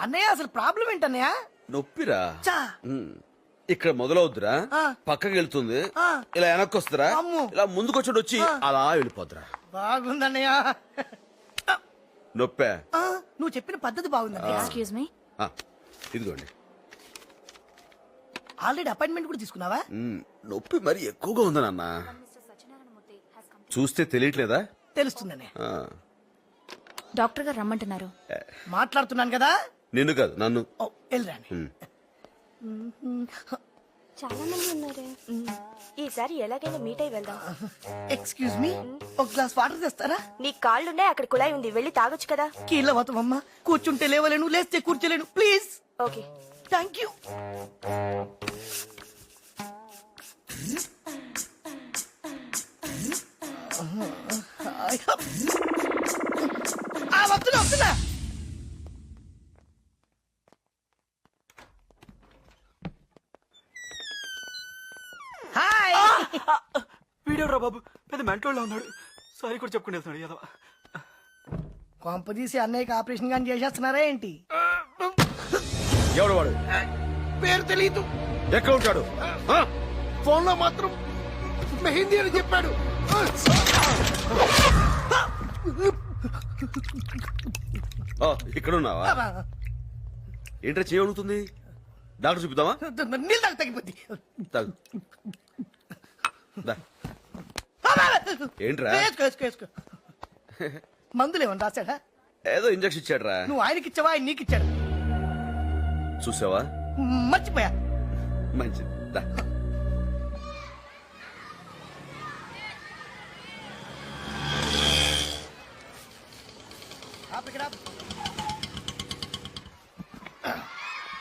అన్నయ్య అసలు ప్రాబ్లం ఏంటన్నయ్య? నొప్పిరా చా. ఇక్కడ మొదలవుద్దురా, ఆ. పక్కకి వెళ్తుంది, ఆ. ఇలా వెనక్కి వస్తురా, అమ్మో. ఇలా ముందుకొచ్చి వచ్చి అలా వెళ్ళిపోతురా. బాగుందన్నయ్య. నొప్పే. నువ్వు చెప్పిన పద్ధతి బాగుందన్నయ్య. Excuse me. ఆ, ఇదిగోండి. ఆల్రెడీ అపాయింట్మెంట్ కూడా తీసుకున్నావా? నొప్పి మరి ఎక్కువగా ఉంది నాన్న. చూస్తే తెలియట్లేదా? తెలుస్తుందన్నయ్య. ఆ. డాక్టర్ గారు రమ్మంటున్నారు. మాట్లాడుతున్నాను కదా. నిన్ను కాదు నన్ను. ఓ, వెళ్ళరాని. చాలా మంది ఉన్నారే. ఈసారి ఎలాగైనా మీట్ అయి వెళ్దాం. ఎక్స్క్యూజ్ మీ, ఒక గ్లాస్ వాటర్ తెస్తారా? నీ కాళ్ళున్నాయి, అక్కడ కుళాయి ఉంది, వెళ్ళి తాగొచ్చు కదా. కీళ్ళ వతమమ్మా, కూర్చుంటే లేవలేను, లేస్తే కూర్చోలేను, ప్లీజ్. ఓకే. Thank you. వస్తున్నా. హాయ్. వీడియో రా బాబు, పెద్ద మెంటోళ్ళ ఉన్నాడు. సారీ కూడా చెప్పుకుని వెళ్తున్నాడు యాదవ. కొంప తీసి అన్నయ్యకి ఆపరేషన్ కానీ చేసేస్తున్నారా ఏంటి? ఎవడు వాడు? పేరు తెలీదు. ఎక్కడ ఉంటాడు? ఫోన్ లో మాత్రం మెహిందీ అని చెప్పాడు. ఇక్కడ ఉన్నావా? ఏంట్రా చేయగలుగుతుంది? డాక్టర్ చూపిద్దామా? నీళ్ళు తాగి తగ్గిపోద్ది. తాగు. దా. ఏంట్రా? వేసుకో, వేసుకో, వేసుకో. మందులు ఏమన్నా రాశాడా? ఏదో ఇంజక్షన్ ఇచ్చాడ్రా. నువ్వు ఆయనకి ఇచ్చావా, ఆయన నీకు ఇచ్చాడు? చూసావా? మర్చిపోయా. మంచిది. దా.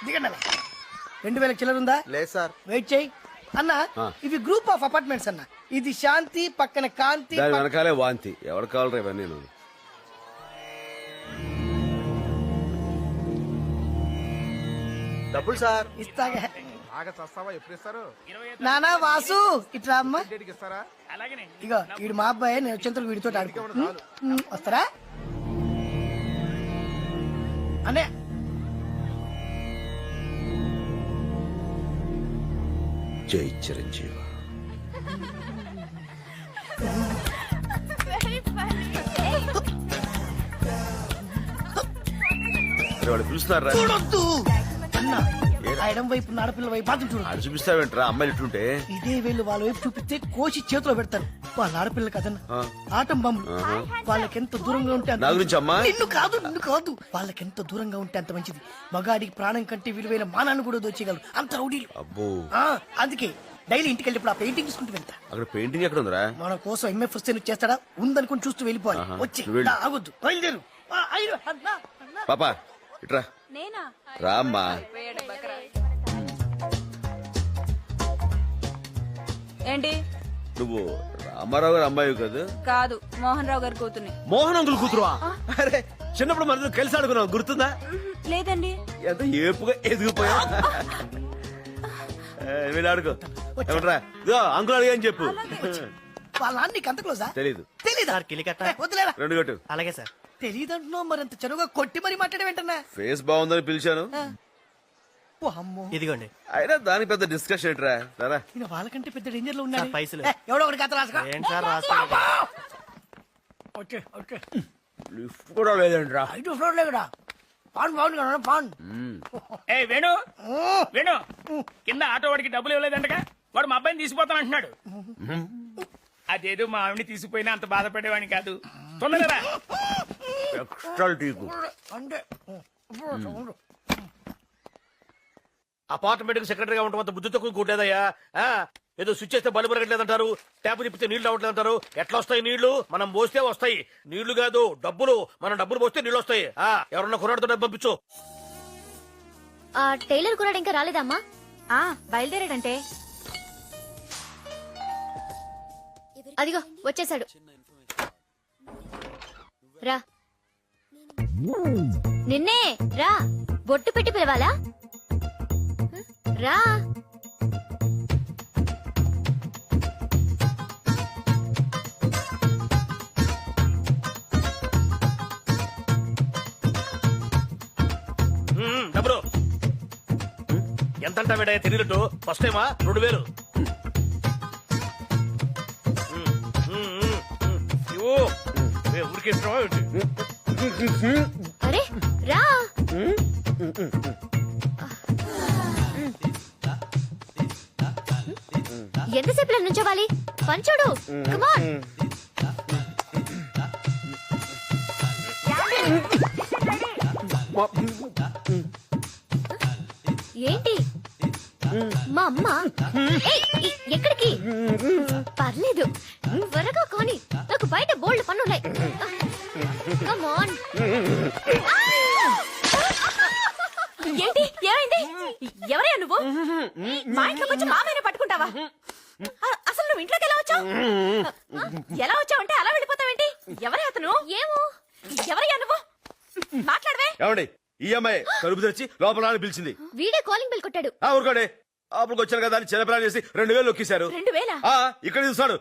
దిగండి. 2000 చిల్లర ఉందా? లేదు సార్. వెయిట్ చేయి అన్న. ఇవి గ్రూప్ ఆఫ్ అపార్ట్మెంట్స్ అన్న. ఇది శాంతి, పక్కన కాంతి. దాని వెనకాలే వాంతి. ఎవరు కావాలరా ఇవన్నీ? నేను డబ్బులు సార్. ఇస్తాగా. బాగా చస్తావా? ఎప్పుడు ఇస్తారు? నానా వాసు ఇట్లా అమ్మ. ఇస్తారా? ఇగో వీడు మా అబ్బాయి, నేను వచ్చేంతకు వీడితో ఆడుకో. వస్తారా అనే? జై చిరంజీవి. వాడు పిలుస్తున్నారా? చూడొద్దు అన్న. ఆ ఎడం వైపు ఆడపిల్ల వైపు మాత్రం చూడు. అది చూపిస్తావేంట్రా? అమ్మాయిలు ఇట్లుంటే ఇదే వీళ్ళు వాళ్ళ వైపు చూపిస్తే కోసి చేతిలో పెడతారు. వాళ్ళ ఆడపిల్ల కదన్న, ఆటం బాంబులు. వాళ్ళకెంత దూరంగా ఉంటే అంత నా గురించి అమ్మా? నిన్ను కాదు. వాళ్ళకెంత దూరంగా ఉంటే అంత మంచిది. మగాడికి ప్రాణం కంటే విలువైన మానాన్ని కూడా దోచేయగలరు, అంత రౌడీలు. అబ్బో. అందుకే డైలీ ఇంటికి వెళ్ళినప్పుడు ఆ పెయింటింగ్ తీసుకుంటూ వెళ్తా. అక్కడ పెయింటింగ్ ఎక్కడ ఉందిరా? మన కోసం ఎంఎఫ్ వస్తే నువ్వు చేస్తాడా? ఉందనుకుని చూస్తూ వెళ్ళిపోవాలి. వచ్చి వెళ్ళు. ఆగొద్దు, బయలుదేరు. పాపా ఇట్రా. నేనా? రామ్మా. ఏంటి? నువ్వు రామారావు గారు అమ్మాయి కదా? కాదు, మోహన్ రావు గారి కూతుర్ని. మోహన్ అంకుల్ కూతురువా? అరే చిన్నప్పుడు మనం కలిసి ఆడుకున్నావు, గుర్తుందా? లేదండి. ఎంత ఏపుగా ఎదిగిపోయా. వీళ్ళు ఆడుకో. ఏమంటారా? ఇదో అంకుల్ అడిగాని చెప్పు. వాళ్ళ నాన్న నీకు అంత క్లోజా? తెలీదు. తెలీదా? వదిలేరా. 2 కొట్టు. అలాగే సార్. తెలీదంటున్నావు, మరింత చెరువుగా కొట్టి మరి మాట్లాడేంటన్నా? ఫేస్ బాగుందని పిలిచాను. అమ్మో, ఇదిగోండి. అయినా దానికి పెద్ద డిస్కషన్ ఏంట్రా? రారా. ఈయన వాళ్ళకంటే పెద్ద డేంజర్ లో ఉన్నాడు. సార్, పైసలు. ఎవడో ఒకటి కథ రాసుకో. ఏంటి సార్ రాసుకోండి. ఓకే. లిఫ్ట్ కూడా లేదంట్రా. 5వ ఫ్లోర్ లేకడా? పాన్ కదా పాన్. ఏ వేణు వేణు, కింద ఆటో వాడికి డబ్బులు ఇవ్వలేదంటగా, వాడు మా అబ్బాయిని తీసుకుపోతాను అంటున్నాడు. అదేదో మా ఆవిడని తీసుకుపోయినా అంత బాధపడేవాడిని కాదు. తొందరగా అంటే అపార్ట్మెంట్ కి సెక్రటరీగా ఉండటం అంత బుద్ధి తక్కువ కూడలేదయ్యా. ఏదో స్విచ్ చేస్తే బల్బు పెరగట్లేదంటారు, ట్యాప్ తిప్పితే నీళ్లు రావట్లేదంటారు. ఎట్లా వస్తాయి నీళ్లు? మనం పోస్తే వస్తాయి. నీళ్లు కాదు, డబ్బులు. మనం డబ్బులు పోస్తే నీళ్లు వస్తాయి. ఎవరన్నా కుర్రాడితో డబ్బు పంపించు. టైలర్ కుర్రాడు ఇంకా రాలేదమ్మా? బయలుదేరాడంటే. అదిగో వచ్చేసాడు. రా. నిన్నే రా. బొట్టు పెట్టి పిలవాలా? రా. అంటావేడా తెలియనట్టు ఫస్ట్ టైమా 2000 ఊరికే ఇష్టమా ఏంటి? అరే రా ఎంతసేపు నుంచోవాలి పని చూడు కమాన్ ఏంటి మా అమ్మ ఏయ్, ఎక్కడికి పర్లేదు త్వరగా కానీ నాకు బయట బోల్డ్ పనున్నాయి కమాన్ ఏంటి ఏమైంది ఎవరయ్యా నువ్వు మా ఇంట్లోకి వచ్చి మామయ్యని పట్టుకుంటావా అసలు నువ్వు ఇంట్లోకి ఎలా వచ్చావు ఎలా వచ్చావంటే అలా వెళ్ళిపోతావేంటి ఎవరే అతను ఏమో ఎవరయ్యా నువ్వు మాట్లాడవే ఏమండి ఈ అమ్మాయి తలుపు తెరిచి లోపల రాని పిలిచింది. వీడే కాలింగ్ బెల్ కొట్టాడు ఊరుకోండి అప్పుడు వచ్చాను కదా అని చిన్నపిల్లని చేసి 2000 నొక్కేశారు. 2000 ఇక్కడ చూస్తాడు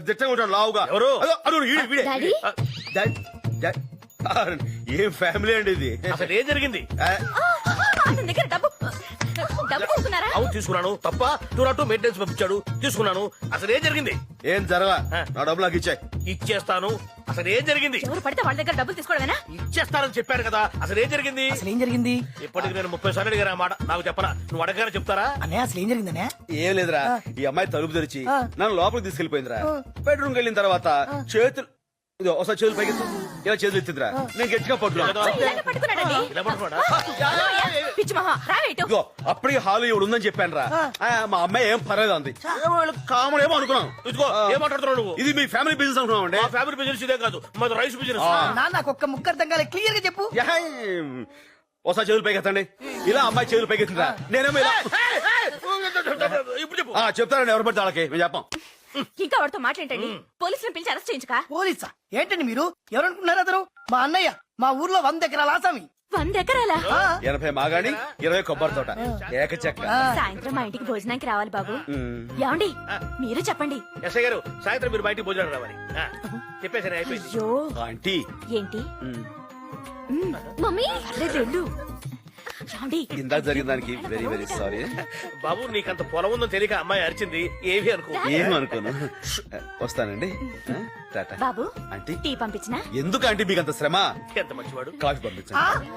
దిట్టంగా ఉంటాడు లావుగా. ఎవరు? అదో, అదో, వీడే. డాడీ? ఏం ఫ్యామిలీ అండి ఇది. అసలు ఏం జరిగింది? అతని దగ్గర డబ్బు తీసుకున్నారా అవును తీసుకున్నాను. తప్ప టూ మెయింటెనెన్స్ పంపించాడు తీసుకున్నాను. అసలు ఏం జరిగింది? ఏం జరగా నా డబ్బులు నాకు ఇచ్చాయి. ఇచ్చేస్తాను. అసలు ఏం జరిగింది? ఎవరు పడితే వాళ్ళ దగ్గర డబ్బులు తీసుకోవడమేనా ఇచ్చేస్తానని చెప్పాను కదా. అసలు ఏం జరిగింది? అసలు ఏం జరిగింది ఇప్పటికి నేను 30 సార్లు అడిగాను ఆ మాట. నాకు చెప్పరా? నువ్వు అడగానే చెప్తారా? అన్నయ్య అసలు ఏం జరిగిందినే ఏం లేదురా, ఈ అమ్మాయి తలుపు తెరిచి నన్ను లోపలికి తీసుకెళ్లిపోయిందిరా. బెడ్రూమ్కి వెళ్ళిన తర్వాత చేతులు ఇదో ఒకసారి చేతులు పైకి ఇలా చేతులు ఎత్తిందిరా. నేను గట్టిగా పట్టుకున్నాను. ఇలాగే పట్టుకున్నాడండి ఇలా పడుకోడా? పిచ్చి మహా రావేటు ఇదిగో అప్పటికి హాలు ఇవి ఉందని చెప్పాను రా. మా అమ్మాయి ఏం పర్లేదు అంది. కామన్ ఏమో అనుకున్నాం. ఇదిగో ఏం మాట్లాడుతున్నావు నువ్వు? ఇది మీ ఫ్యామిలీ బిజినెస్ అనుకున్నాం అండి. మా ఫ్యామిలీ బిజినెస్ ఇదే కాదు, మాది రైస్ బిజినెస్. నాకు ఒక్క ముక్క అర్థం కాలే క్లియర్ గా చెప్పు ఒకసారి చేతులు పైకి ఎత్తండి. ఇలా అమ్మాయి చేతులు పైకి ఎత్తిందిరా. నేనేమో ఇలా ఇప్పుడు చెప్పు. చెప్తారండి ఎవరు పడితే వాళ్ళకి మేము చెప్పాం. ఇంకా వాడితో మాట్లాడండి పోలీసులను పిలిచి అరెస్ట్ చేయించుకా పోలీసా ఏంటండి మీరు ఎవరనుకుంటున్నారు అతను మా అన్నయ్య మా ఊర్లో 100 ఎకరాల ఆసామి 100 ఎకరాలా 80 మాగాణి 20 కొబ్బరి తోట ఏకచక్ర. సాయంత్రం మా ఇంటికి భోజనానికి రావాలి బాబు ఏమండి మీరు చెప్పండి ఎస్ఐ గారు సాయంత్రం మీరు బయటికి భోజనం రావాలి. చెప్పేసాను అయిపోయింది. అయ్యో ఆంటీ ఏంటి మమ్మీ పర్లేదు వెళ్ళు. ఏమండి ఇందాక జరిగిన దానికి వెరీ వెరీ సారీ. బాబు నీకంత పొలం ఉందో తెలియక అమ్మాయి అరిచింది. ఏవి అనుకో. ఏమనుకోను. వస్తానండి. టాటా. బాబు ఆంటీ టీ పంపించినా ఎందుకు ఆంటీ మీకు అంత శ్రమ? ఎంత మంచివాడు. కాఫీ పంపించండి.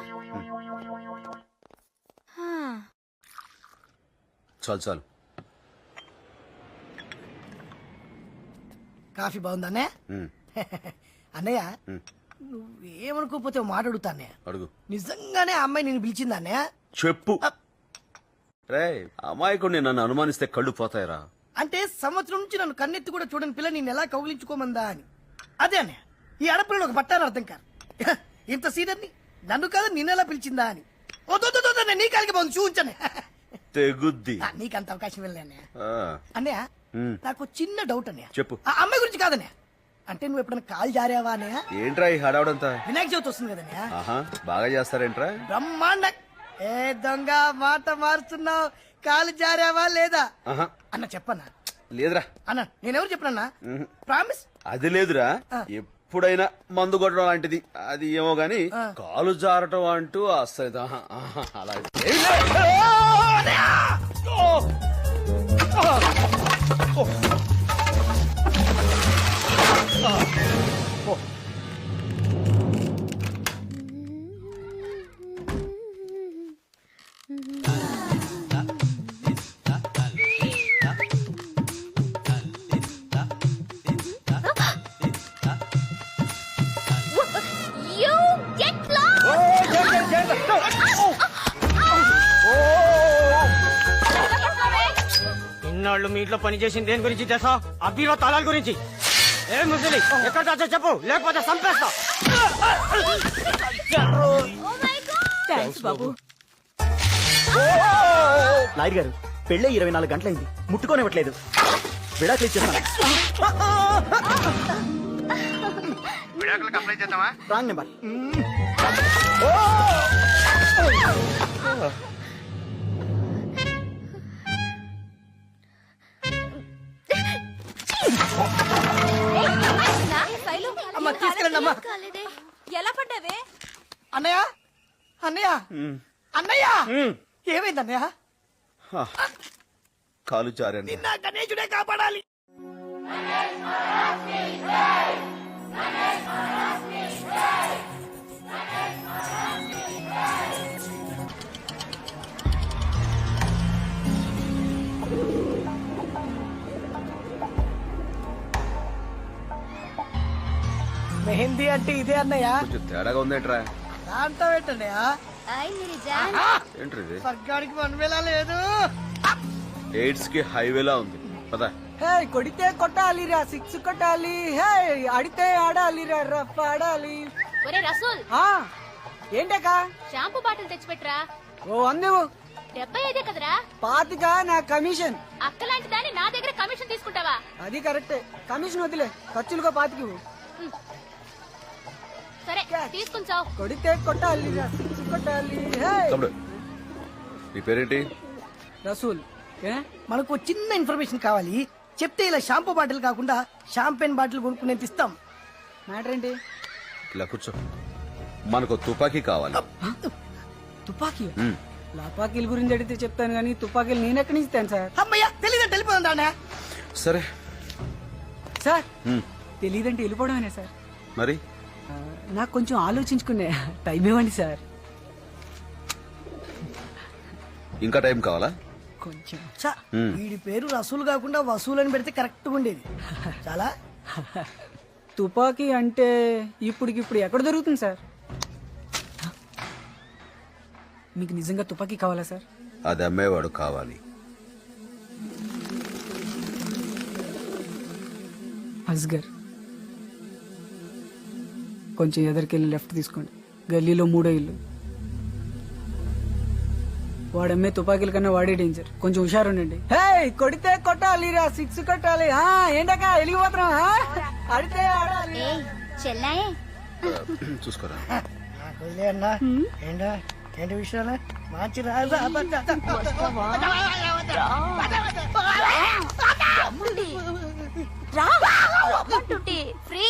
చాలు చాలు. కాఫీ బాగుందా అన్నయ్య అన్నయ్య నువ్వేమనుకోపోతే ఓ మాట అడుగుతా అన్నయ్య అడుగు. నిజంగానే ఆ అమ్మాయి నేను పిలిచిందా అన్నయ్య చెప్పు. రే అమాయకుడిని నన్ను అనుమానిస్తే కళ్ళు పోతాయిరా. అంటే సంవత్సరం నుంచి నన్ను కన్నెత్తి కూడా చూడని పిల్ల నేను ఎలా కౌగిలించుకోమందా అని. అదే అన్నయ్య ఈ ఆడపిల్లని ఒక పట్టాను అర్థం కాదు. ఇంత సీనియర్ని నన్ను కాదు నిన్నెలా పిలిచిందా అని. నీ కాలికి బాగుంది చూపించనే తెగుద్ది. నీకంత అవకాశం వెళ్ళే అన్నయ్య. ఆ, అన్నయ్య నాకు చిన్న డౌట్ అన్నయ్య. చెప్పు. ఆ అమ్మాయి గురించి కాదన్నయ్య. అంటే నువ్వు ఎప్పుడైనా కాల్ జారావా అన్నయ్య? ఏంట్రా ఈ హడావుడంతా? వినాయక చవితి వస్తుంది కదన్నయ్య. ఆహా బాగా చేస్తారేంట్రా? బ్రహ్మాండ ఏ దొంగ మాట మారుస్తున్నావు. కాలు జారావా లేదా ఆహా అన్న చెప్పన్నా. లేదురా. అన్న నేనెవరు చెప్పనన్నా ప్రామిస్. అది లేదురా. ఎప్పుడైనా మందు కొట్టడం లాంటిది అది ఏమో గాని కాలు జారటం అంటూ అస్సలు ఆహా, ఆహా, అలా ఏం లేదు. యు గెట్ లాస్ట్ ఇన్నాళ్ళు మీ ఇంట్లో పని చేసింది దేని గురించి తెలుసా? అబ్బీలో తాళాల గురించి. ఏ ముసలి ఎక్కడ దాచో చెప్పు, లేకపోతే చంపేస్తా. థ్యాంక్స్ బాబు. నాయుడు గారు పెళ్ళే 24 గంటలైంది, ముట్టుకోనివ్వట్లేదు. విడాకులు ఇచ్చేస్తాను. Wrong number. అమ్మ తీసుకెళ్ళండి అమ్మా. ఎలా పడ్డావే అన్నయ్య అన్నయ్య అన్నయ్య ఏమైంది అన్నయ్య? కాలు జారాను. నిన్న గణేశుడే కాపాడాలి. మెహందీ అంటే ఇదే అన్నయ్య. కొంచెం తేడాగా ఉందేంట్రా? దాంతో ఏంటన్నయ్య? ఏంట్రా ఇది? స్వర్గానికి వన్వేలా లేదు. ఎయిడ్స్ కి హైవేలా ఉంది పదా. హే కొడితే కొట్టాలిరా, సిక్స్ కొట్టాలి. హే ఆడితే ఆడాలిరా, రఫ్ ఆడాలి. ఒరే రసూల్, ఆ ఏంటక్క? Shampoo bottle తెచ్చిపెట్టరా. ఓ అందేవు 75 కదరా. 25 నా కమిషన్. అక్కలాంటి దాన్ని నా దగ్గర కమిషన్ తీసుకుంటావా? అది కరెక్టే, కమిషన్ వదిలే, ఖర్చులుగా 25. సరే తీసుకుంటావు. కొడితే కొట్టాలిరా, సిక్స్ కొట్టాలి. హే తమ్ముడు నీ పేరేంటి? రసూల్. ఏ మనకు ఓ చిన్న ఇన్ఫర్మేషన్ కావాలి. చెప్తే ఇలా షాంపూ బాటిల్ కాకుండా షాంపెన్ బాటిల్ కొనుక్కునే ఇస్తాం. మ్యాటర్ ఏంటి? ఇలా కూర్చో. మనకు తుపాకీ కావాలి. తుపాకీ? ఉమ్. లపాకీల గురించి అడిగితే చెప్తాను కానీ తుపాకీలు నేను ఎక్కడి నుంచి ఇస్తాను సార్? అమ్మయ్య తెలియదంటే వెళ్ళిపోతుందా? సరే. సార్ ఉమ్. తెలియదంటే వెళ్ళిపోవడమేనా సార్? మరి నాకు కొంచెం ఆలోచించుకునే టైం ఇవ్వండి సార్. ఇంకా టైం కావాలా? కొంచెం. ఛ, వీడి పేరు రసూలు కాకుండా వసూలు అని పెడితే కరెక్ట్ గా ఉండేది. చాలా తుపాకీ అంటే ఇప్పుడికిప్పుడు ఎక్కడ దొరుకుతుంది సార్? మీకు నిజంగా తుపాకీ కావాలా సార్? అది అమ్మేవాడు కావాలి. అస్గర్, కొంచెం ఎదరికెళ్ళి లెఫ్ట్ తీసుకోండి. గల్లీలో 3వ ఇల్లు. వాడమ్మే తుపాకీల కన్నా వాడే డేంజర్. కొంచెం హుషారుండండి. హే కొడితే కొట్టాలిరా, సిక్స్ కొట్టాలి. ఏంటక్క వెళ్ళిపోతున్నాం? ఆడితే ఆడాలి. చెల్లాయే చూసుకోరా. అన్నా ఏంటా ఏంటి విషయాలు మార్చి రాజా ఫ్రీ